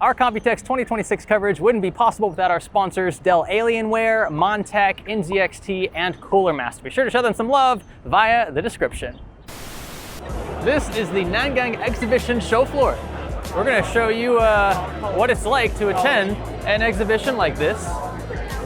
Our Computex 2026 coverage wouldn't be possible without our sponsors Dell Alienware, Montech, NZXT, and Cooler Master. Be sure to show them some love via the description. This is the Nangang Exhibition show floor. We're going to show you what it's like to attend an exhibition like this.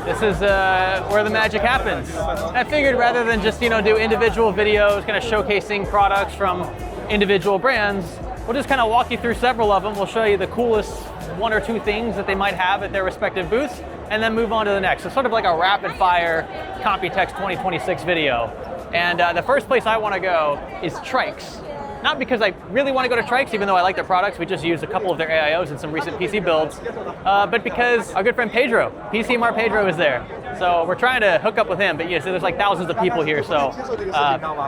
This is where the magic happens. I figured rather than just do individual videos kind of showcasing products from individual brands, we'll just kind of walk you through several of them. We'll show you the coolest one or two things that they might have at their respective booths, and then move on to the next. So sort of like a rapid fire Computex 2026 video. And the first place I want to go is Trikes. Not because I really want to go to Trikes, even though I like their products. We just used a couple of their AIOs in some recent PC builds. But because our good friend Pedro, PCMR Pedro, is there. So we're trying to hook up with him, but so there's like thousands of people here, so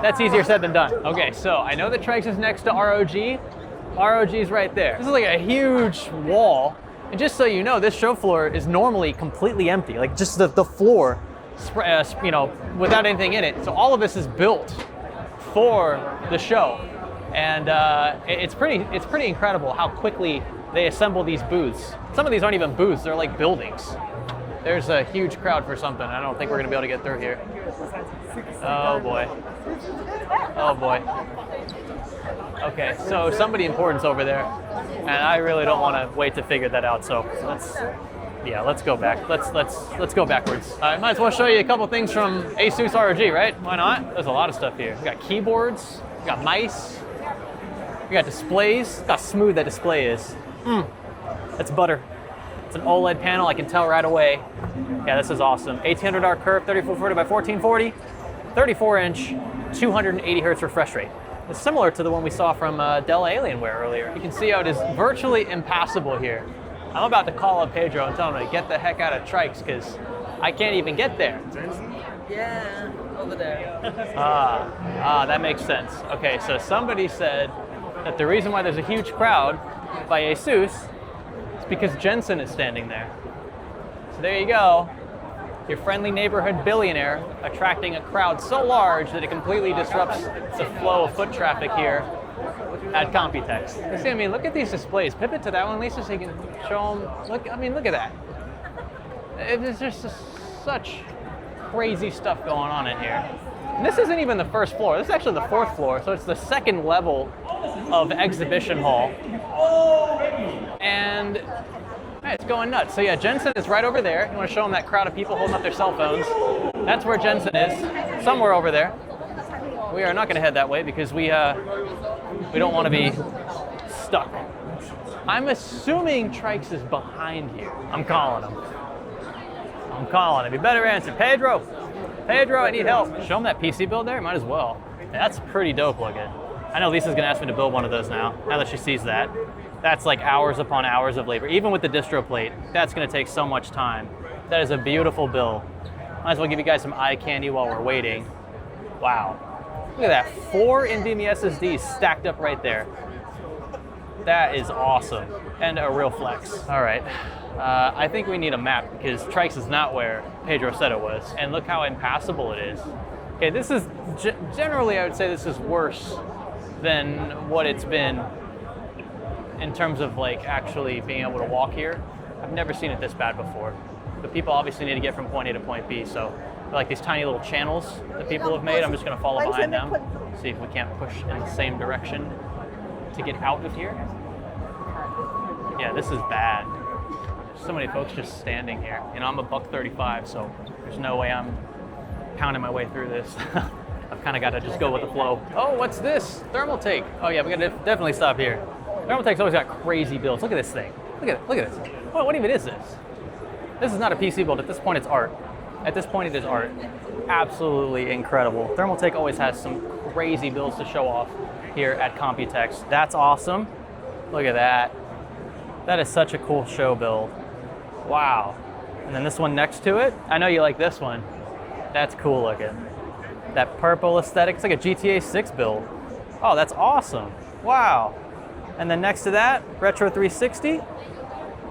that's easier said than done. Okay, so I know that Trikes is next to ROG. ROG's right there. This is like a huge wall. And just so you know, this show floor is normally completely empty, like just the floor, without anything in it. So all of this is built for the show. And it's pretty incredible how quickly they assemble these booths. Some of these aren't even booths, they're like buildings. There's a huge crowd for something. I don't think we're gonna be able to get through here. Oh boy. Oh boy. Okay, so somebody important's over there, and I really don't want to wait to figure that out. So let's go back. Let's go backwards. I might as well show you a couple things from Asus ROG, right? Why not? There's a lot of stuff here. We got keyboards, we got mice, we got displays. Look how smooth that display is. That's butter. It's an OLED panel. I can tell right away. Yeah, this is awesome. 1800R curve, 3440 by 1440, 34-inch, 280 hertz refresh rate. It's similar to the one we saw from Dell Alienware earlier. You can see how it is virtually impassable here. I'm about to call up Pedro and tell him to get the heck out of Trikes because I can't even get there. Yeah, over there. That makes sense. Okay, so somebody said that the reason why there's a huge crowd by Asus is because Jensen is standing there. So there you go. Your friendly neighborhood billionaire attracting a crowd so large that it completely disrupts the flow of foot traffic here at Computex. See, I mean, look at these displays. Pivot to that one, Lisa, so you can show them. Look at that. There's just such crazy stuff going on in here. And this isn't even the first floor. This is actually the fourth floor, so it's the second level of exhibition hall. And it's going nuts. So yeah, Jensen is right over there. You want to show them that crowd of people holding up their cell phones. That's where Jensen is, somewhere over there. We are not going to head that way because we don't want to be stuck. I'm assuming Trikes is behind here. I'm calling him. You better answer. Pedro, I need help. Show him that PC build there. Might as well. That's pretty dope looking. I know Lisa's going to ask me to build one of those now that she sees that. That's like hours upon hours of labor. Even with the distro plate, that's going to take so much time. That is a beautiful build. Might as well give you guys some eye candy while we're waiting. Wow. Look at that, 4 NVMe SSDs stacked up right there. That is awesome, and a real flex. All right, I think we need a map because Trikes is not where Pedro said it was. And look how impassable it is. Okay, this is, generally I would say this is worse than what it's been in terms of like actually being able to walk here. I've never seen it this bad before. But people obviously need to get from point A to point B, so like these tiny little channels that people have made, I'm just gonna follow behind them, see if we can't push in the same direction to get out of here. Yeah, this is bad. There's so many folks just standing here. You know, I'm a $135, so there's no way I'm pounding my way through this. I've kind of got to just go with the flow. Oh, what's this? Thermal take. Oh yeah, we gotta definitely stop here. Thermal take's always got crazy builds. Look at this thing. Look at this. What even is this? This is not a PC build. At this point, it's art. At this point, it is art. Absolutely incredible. Thermal take always has some crazy builds to show off here at Computex. That's awesome. Look at that. That is such a cool show build. Wow. And then this one next to it. I know you like this one. That's cool looking. That purple aesthetic. It's like a GTA 6 build. Oh, that's awesome. Wow. And then next to that, Retro 360.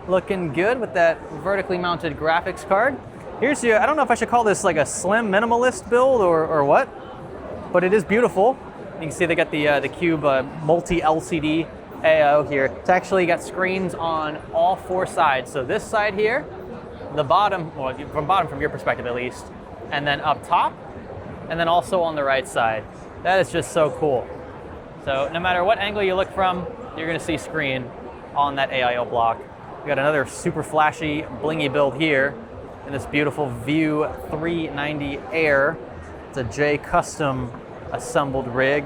Looking good with that vertically mounted graphics card. Here's your, I don't know if I should call this like a slim minimalist build or what, but it is beautiful. You can see they got the Cube multi-LCD AIO here. It's actually got screens on all 4 sides. So this side here, the bottom, well, from your perspective at least, and then up top, and then also on the right side. That is just so cool. So no matter what angle you look from, you're gonna see screen on that AIO block. We got another super flashy, blingy build here in this beautiful View 390 Air. It's a J custom assembled rig.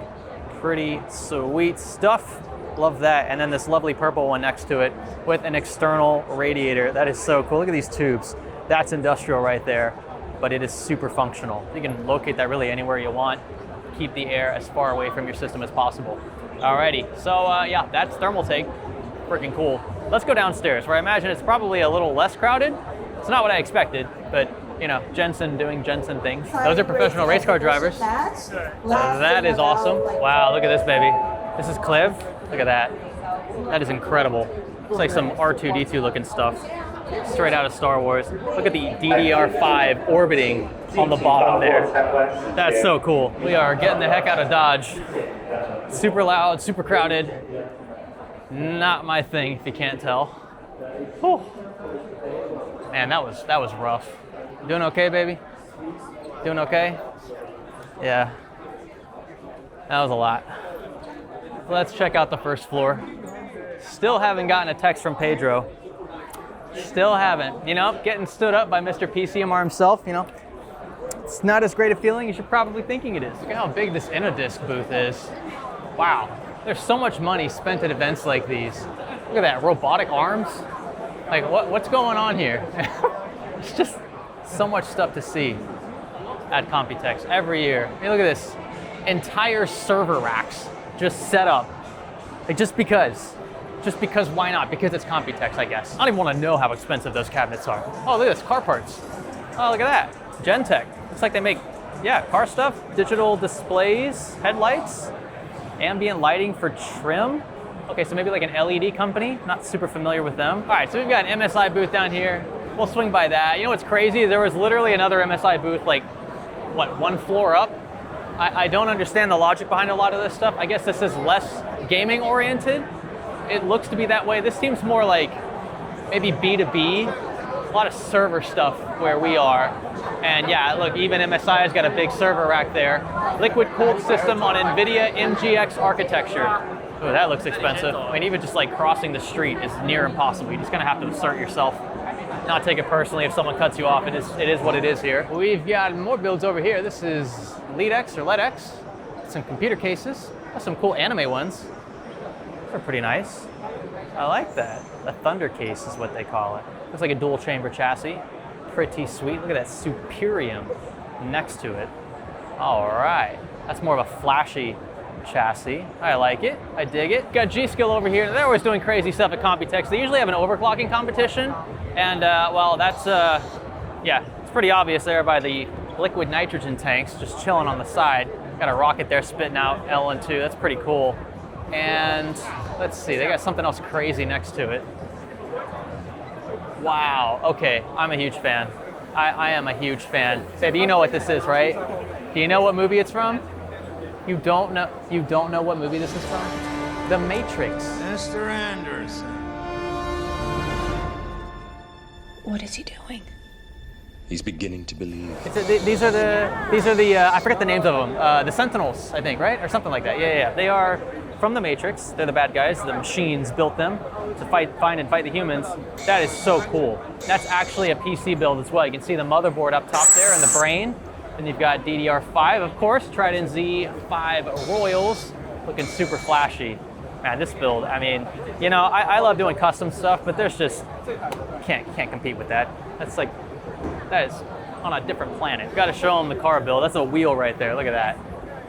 Pretty sweet stuff. Love that. And then this lovely purple one next to it with an external radiator. That is so cool. Look at these tubes. That's industrial right there, but it is super functional. You can locate that really anywhere you want. Keep the air as far away from your system as possible. Alrighty, so yeah, that's Thermaltake. Freaking cool. Let's go downstairs, where I imagine it's probably a little less crowded. It's not what I expected, but you know, Jensen doing Jensen things. Those are professional race car drivers. So that is awesome. Wow, look at this baby. This is Cliv. Look at that. That is incredible. It's like some R2-D2 looking stuff. Straight out of Star Wars. Look at the DDR5 orbiting on the bottom there. That's so cool. We are getting the heck out of Dodge. Super loud, super crowded. Not my thing, if you can't tell. Whew. Man, that was rough. Doing okay, baby? Doing okay? Yeah. That was a lot. Let's check out the first floor. Still haven't gotten a text from Pedro. Still haven't. You know, getting stood up by Mr. PCMR himself, you know. It's not as great a feeling as you're probably thinking it is. Look at how big this InnoDisc booth is. Wow. There's so much money spent at events like these. Look at that, robotic arms. Like, what's going on here? It's just so much stuff to see at Computex every year. I mean, look at this. Entire server racks just set up. Like, just because. Just because, why not? Because it's Computex, I guess. I don't even want to know how expensive those cabinets are. Oh, look at this, car parts. Oh, look at that. Gentech. Looks like they make, yeah, car stuff, digital displays, headlights, ambient lighting for trim. Okay, so maybe like an LED company. Not super familiar with them. All right, so we've got an MSI booth down here. We'll swing by that. You know what's crazy? There was literally another MSI booth like, what, 1 floor up? I don't understand the logic behind a lot of this stuff. I guess this is less gaming oriented. It looks to be that way. This seems more like maybe B2B, a lot of server stuff where we are. And yeah, look, even MSI has got a big server rack there. Liquid cooled system on Nvidia MGX architecture. Oh, that looks expensive. I mean, even just like crossing the street is near impossible. You're just gonna have to assert yourself, not take it personally if someone cuts you off. It is what it is here. We've got more builds over here. This is LeadX or LEDX. Some computer cases. Got some cool anime ones. They're pretty nice. I like that. A Thunder case is what they call it. Looks like a dual chamber chassis. Pretty sweet. Look at that Superium next to it. All right. That's more of a flashy chassis. I like it. I dig it. Got g.skill over here. They're always doing crazy stuff at Computex. They usually have an overclocking competition. And well, that's, yeah, it's pretty obvious there by the liquid nitrogen tanks just chilling on the side. Got a rocket there spitting out L and 2. That's pretty cool. And let's see, they got something else crazy next to it. Wow, okay, I'm a huge fan. I am a huge fan. Baby, you know what this is, right? Do you know what movie it's from? You don't know what movie this is from? The Matrix. Mr. Anderson. What is he doing? He's beginning to believe. These are the I forget the names of them. The Sentinels, I think, right? Or something like that. Yeah. They are from the Matrix. They're the bad guys. The machines built them to find and fight the humans. That is so cool. That's actually a PC build as well. You can see the motherboard up top there and the brain. Then you've got DDR5, of course, Trident Z5 Royals, looking super flashy. Man, this build, I mean, you know, I love doing custom stuff, but there's just, can't compete with that. That is on a different planet. Got to show them the car build. That's a wheel right there. Look at that.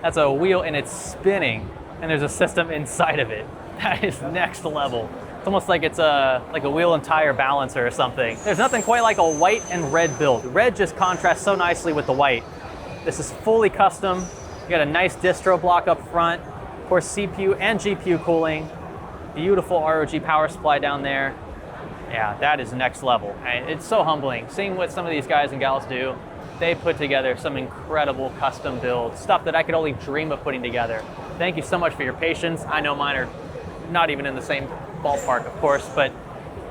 That's a wheel and it's spinning, and there's a system inside of it. That is next level. It's almost like it's a wheel and tire balancer or something. There's nothing quite like a white and red build. Red just contrasts so nicely with the white. This is fully custom. You got a nice distro block up front. Of course, CPU and GPU cooling. Beautiful ROG power supply down there. Yeah, that is next level. And it's so humbling seeing what some of these guys and gals do. They put together some incredible custom builds, stuff that I could only dream of putting together. Thank you so much for your patience. I know mine are not even in the same ballpark, of course, but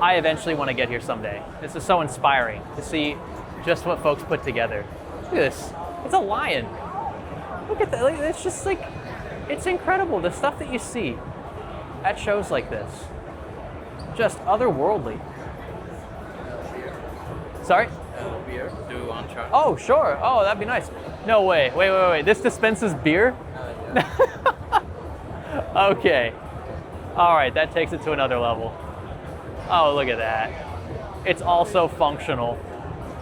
I eventually want to get here someday. This is so inspiring to see just what folks put together. Look at this. It's a lion. Look at that. It's just like, it's incredible. The stuff that you see at shows like this. Just otherworldly. Sorry? Beer. Do you want to try? Oh, sure. Oh, that'd be nice. No way. Wait. This dispenses beer? Okay. All right, that takes it to another level. Oh, look at that. It's also functional.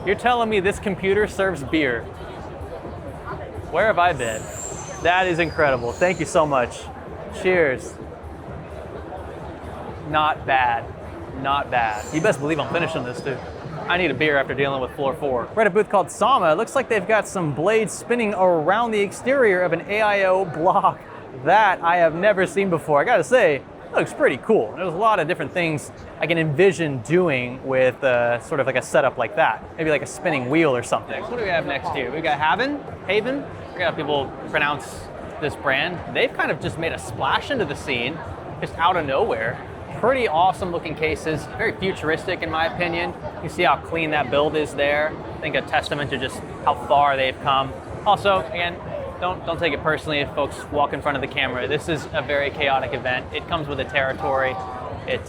You're telling me this computer serves beer? Where have I been? That is incredible. Thank you so much. Cheers. Not bad. Not bad. You best believe I'm finishing this too. I need a beer after dealing with floor 4. We're at a booth called Sama. It looks like they've got some blades spinning around the exterior of an AIO block that I have never seen before. I gotta say, it looks pretty cool. There's a lot of different things I can envision doing with sort of like a setup like that. Maybe like a spinning wheel or something. What do we have next here? We got Haven? I forget how people pronounce this brand. They've kind of just made a splash into the scene, just out of nowhere. Pretty awesome looking cases, very futuristic in my opinion. You see how clean that build is there. I think a testament to just how far they've come. Also, again, don't take it personally if folks walk in front of the camera. This is a very chaotic event. It comes with a territory. It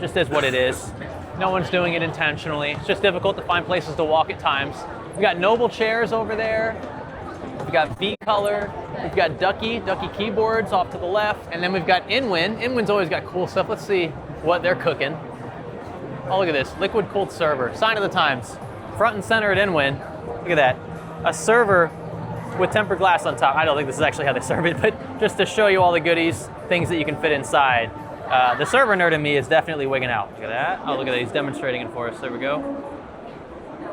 just is what it is. No one's doing it intentionally. It's just difficult to find places to walk at times. We've got Noble chairs over there. We've got V-Color. We've got Ducky keyboards off to the left. And then we've got Inwin. Inwin's always got cool stuff. Let's see what they're cooking. Oh, look at this. Liquid cooled server. Sign of the times. Front and center at Inwin. Look at that. A server with tempered glass on top. I don't think this is actually how they serve it, but just to show you all the goodies, things that you can fit inside. The server nerd in me is definitely wigging out. Look at that. Oh, look at that. He's demonstrating it for us. There we go.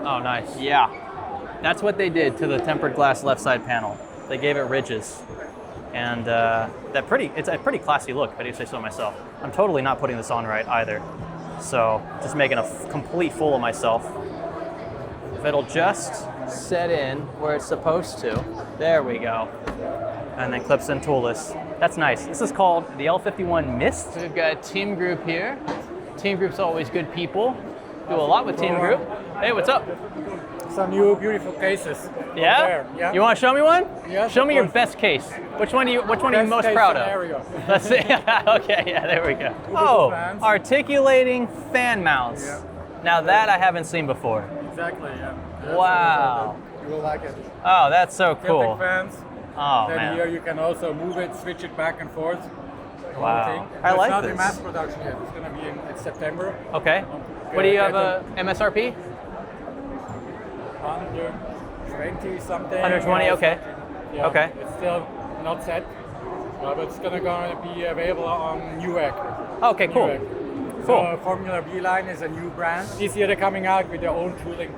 Oh, nice. Yeah. That's what they did to the tempered glass left side panel. They gave it ridges. And it's a pretty classy look, if I do say so myself. I'm totally not putting this on right either. So just making a complete fool of myself. If it'll just set in where it's supposed to. There we go. And then clips in toolless. That's nice. This is called the L51 Mist. We've got Team Group here. Team Group's always good people. Do a lot with Team Group. Hey, what's up? Some new beautiful cases. Yeah? Yeah. You want to show me one? Yes, show me your course. best case. Which one are you most case proud of? scenario. Let's see. Okay, yeah, there we go. Oh, fans. articulating fan mounts. Yeah. Now that I haven't seen before. Exactly, yeah. Wow. You will like it. Oh, that's so cool. Celtic fans. Oh, Then man. here you can also move it, switch it back and forth. The whole Wow. thing. I like It's not this. in mass production yet. It's going to be in September. Okay. What do you have, MSRP? 120 something. 120, or okay. something. Yeah, Okay. It's still not set, but it's going to be available on Newegg. Okay, cool. Newegg. Cool. So Formula B line is a new brand. This year they're coming out with their own tooling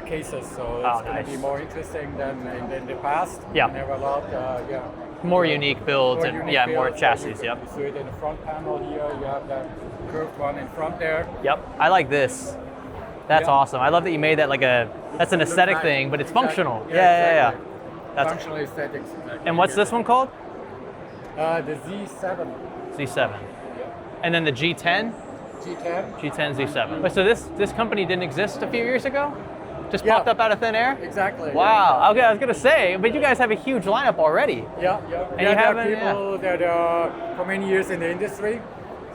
cases, so it's going nice. to be more interesting than in the past. Yeah. They never allowed, More unique builds more and unique more builds. chassis, You yep. see it in the front panel here, you have that curved one in front there. Yep, I like this. That's Yeah. awesome. I love that you made that that's an Looks aesthetic nice. thing, but it's Exactly. functional. Yeah, Yeah. exactly. That's, Functional aesthetics. and what's this one called? The Z7. Z7. And then the G10? G10. G10 Z7. Wait, so this company didn't exist a few years ago? Just Yeah. popped up out of thin air? Exactly. Wow. Okay, I was gonna say, but you guys have a huge lineup already. Yeah. And Yeah, you there haven't- are people that are for many years in the industry,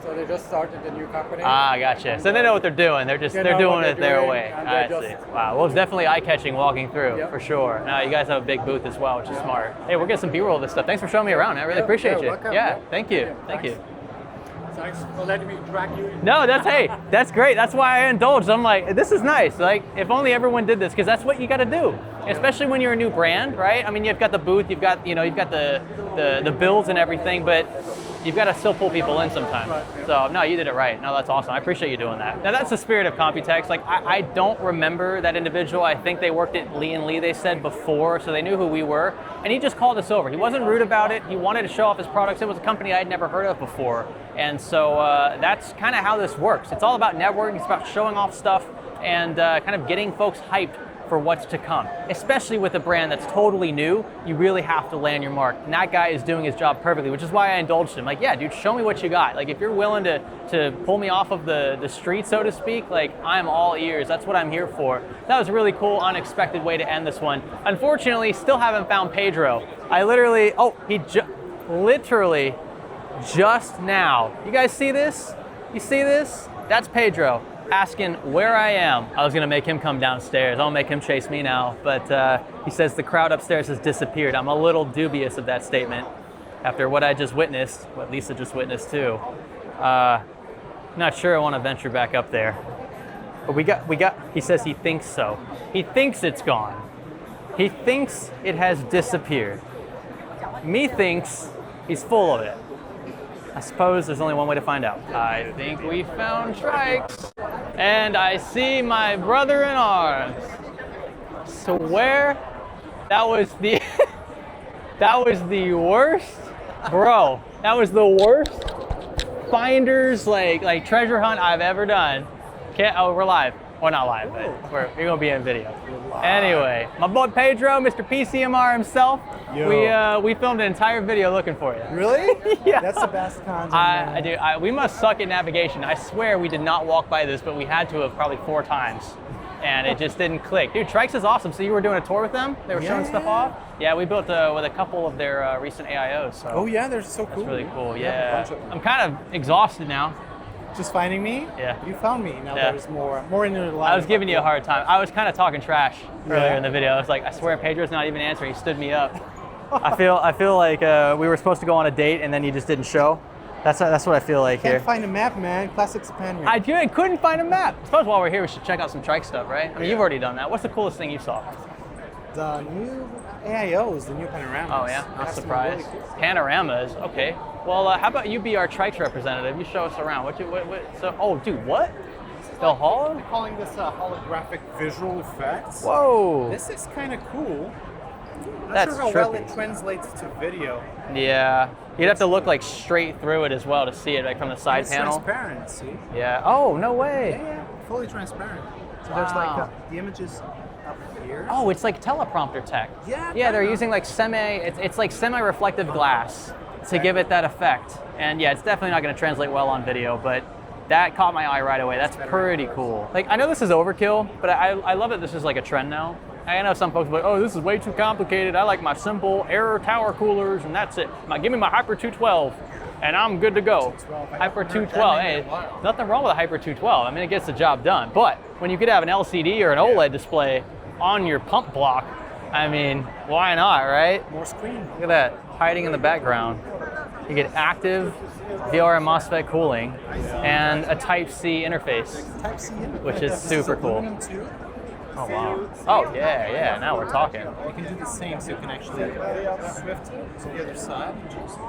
so they just started a new company. Ah, gotcha. So they know what they're doing. They're They they're know doing what it they're their doing, way. and I they're see. just- Wow. Well, it's definitely eye-catching walking through, Yeah. for sure. Now you guys have a big booth as well, which is smart. Hey, we'll get some B-roll of this stuff. Thanks for showing me around. I really Yeah, appreciate you. welcome. Yeah. Thank you. Yeah, Thank you. thanks. Thanks for letting me drag you in. No, that's great. That's why I indulged. I'm like, this is nice. Like, if only everyone did this, because that's what you got to do. Especially when you're a new brand, right? I mean, you've got the booth, you've got the builds and everything, but you've got to still pull people in sometimes. Right, yeah. So no, you did it right. No, that's awesome. I appreciate you doing that. Now that's the spirit of Computex. Like, I don't remember that individual. I think they worked at Lee & Lee, they said before, so they knew who we were. And he just called us over. He wasn't rude about it. He wanted to show off his products. It was a company I'd never heard of before. And so that's kind of how this works. It's all about networking. It's about showing off stuff and kind of getting folks hyped for what's to come. Especially with a brand that's totally new, you really have to land your mark. And that guy is doing his job perfectly, which is why I indulged him. Like, yeah, dude, show me what you got. Like, if you're willing to pull me off of the street, so to speak, like, I'm all ears. That's what I'm here for. That was a really cool, unexpected way to end this one. Unfortunately, still haven't found Pedro. I literally, literally just now. You guys see this? You see this? That's Pedro asking where I am. I was gonna make him come downstairs. I'll make him chase me now, but he says the crowd upstairs has disappeared. I'm a little dubious of that statement after what I just witnessed, what Lisa just witnessed too. Not sure I wanna venture back up there. But we got, he says he thinks so. He thinks it's gone. He thinks it has disappeared. Me thinks he's full of it. I suppose there's only one way to find out. I think we found Trikes. And I see my brother in arms. Swear that was the that was the worst. Bro, that was the worst finders like treasure hunt I've ever done. We're live. Well, not live, but we're gonna be in video. Anyway, my boy Pedro, Mr. PCMR himself. Yo. We filmed an entire video looking for you. Really? Yeah. That's the best content. We must suck at navigation. I swear we did not walk by this, but we had to have probably 4 times. And it just didn't click. Dude, Trikes is awesome. So you were doing a tour with them? They were showing stuff off? Yeah, we built with a couple of their recent AIOs. So Oh yeah, they're so cool. that's really cool, yeah. I'm kind of exhausted now. Just finding me? Yeah. You found me. Now Yeah. there's more in your life. I was giving you a hard time. I was kind of talking trash earlier in the video. I was like, I swear Pedro's not even answering. He stood me up. I feel like we were supposed to go on a date and then you just didn't show. That's what I feel like Can't here. find a map, man. Classic Spaniard. I couldn't find a map. I suppose while we're here, we should check out some trike stuff, right? I mean, you've already done that. What's the coolest thing you saw? The new AIOs, the new panoramas. Oh yeah, not That's surprised. really cool. Panoramas, okay. Well, how about you be our trikes representative? You show us around. Dude, what? The hall? They're calling this holographic visual effects. Whoa. This is kind of cool. Not That's sure how well trippy. it translates to video. Yeah. You'd have to look like straight through it as well to see it, like from the side It's panel. transparent, see? Yeah. Oh, no way. Yeah, fully transparent. So there's like the images up here. Oh, it's like teleprompter tech. Yeah, Yeah, they're kinda. using like it's like semi-reflective glass to give it that effect. And yeah, it's definitely not going to translate well on video, but that caught my eye right away. That's pretty cool. Like, I know this is overkill, but I love that this is like a trend now. I know some folks are like, oh, this is way too complicated. I like my simple air tower coolers and that's it. Give me my Hyper 212 and I'm good to go. Hyper 212, hey, nothing wrong with a Hyper 212. I mean, it gets the job done. But when you could have an LCD or an OLED display on your pump block, I mean, why not, right? More screen. Look at that, hiding in the background. You get active VRM MOSFET cooling and a Type-C interface. Type-C interface. Which is This super cool. aluminum too. Oh, wow. Oh, yeah, now we're talking. You can do the same, so you can actually swift to the other side.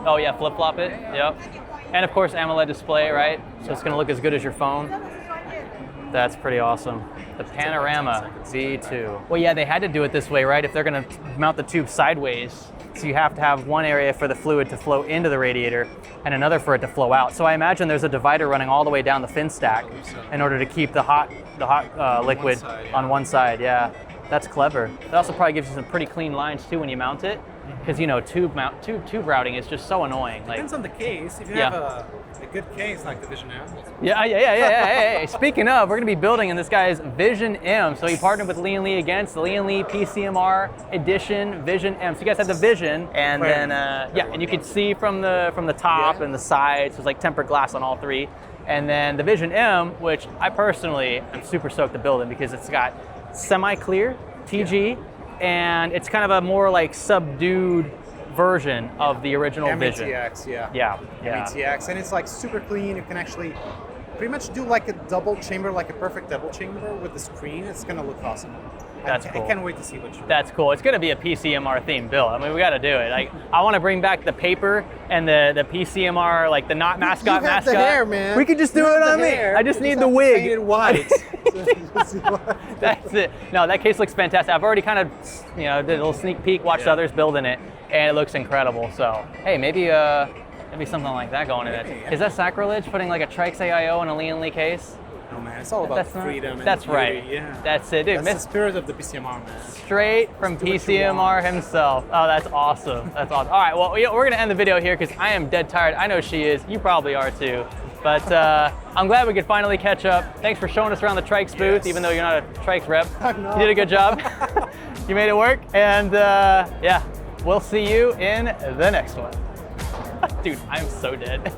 Oh, yeah, flip-flop it, yep. And of course, AMOLED display, right? So it's gonna look as good as your phone. That's pretty awesome. The Panorama V2. Well, yeah, they had to do it this way, right? If they're gonna mount the tube sideways, so you have to have one area for the fluid to flow into the radiator and another for it to flow out. So I imagine there's a divider running all the way down the fin stack in order to keep the hot liquid on one side, yeah. That's clever. It also probably gives you some pretty clean lines too when you mount it, because you know tube routing is just so annoying. Like, Depends on the case. If you Yeah. have a good case like the Vision M. yeah. Hey, speaking of, we're gonna be building in this guy's Vision M. So he partnered with Lee & Lee against the Lee & Lee PCMR Edition Vision M. So you guys have the Vision, and then and you can see from the top and the sides. There's like tempered glass on all three, and then the Vision M, which I personally am super stoked to build in because it's got semi-clear TG, and it's kind of a more like subdued version of the original Vision. METX, Yeah. METX, and it's like super clean. You can actually pretty much do like a double chamber, like a perfect double chamber with the screen. It's gonna look awesome. That's cool. I can't wait to see what you. That's cool. It's gonna be a PCMR themed build. I mean, we gotta do it. Like, I wanna bring back the paper and the PCMR, like the not mascot you have mascot. the hair, man. We could just do You it have on the me. hair. I just You need have the to wig. paint it white. That's it. No, that case looks fantastic. I've already kind of, did a little sneak peek, watched others building it, and it looks incredible. So, hey, maybe something like that going in it. Is that sacrilege, putting like a Trikes AIO in a Lee & Lee case? No, man, it's all about That's not- freedom and That's beauty. right. Yeah. That's it, dude. That's the spirit of the PCMR, man. Straight from do what you PCMR want. himself. Oh, that's awesome. That's awesome. All right, well, we're gonna end the video here because I am dead tired. I know she is. You probably are too. But I'm glad we could finally catch up. Thanks for showing us around the Trikes booth, even though you're not a Trikes rep. I'm not. You did a good job. You made it work. And yeah, we'll see you in the next one. Dude, I'm so dead.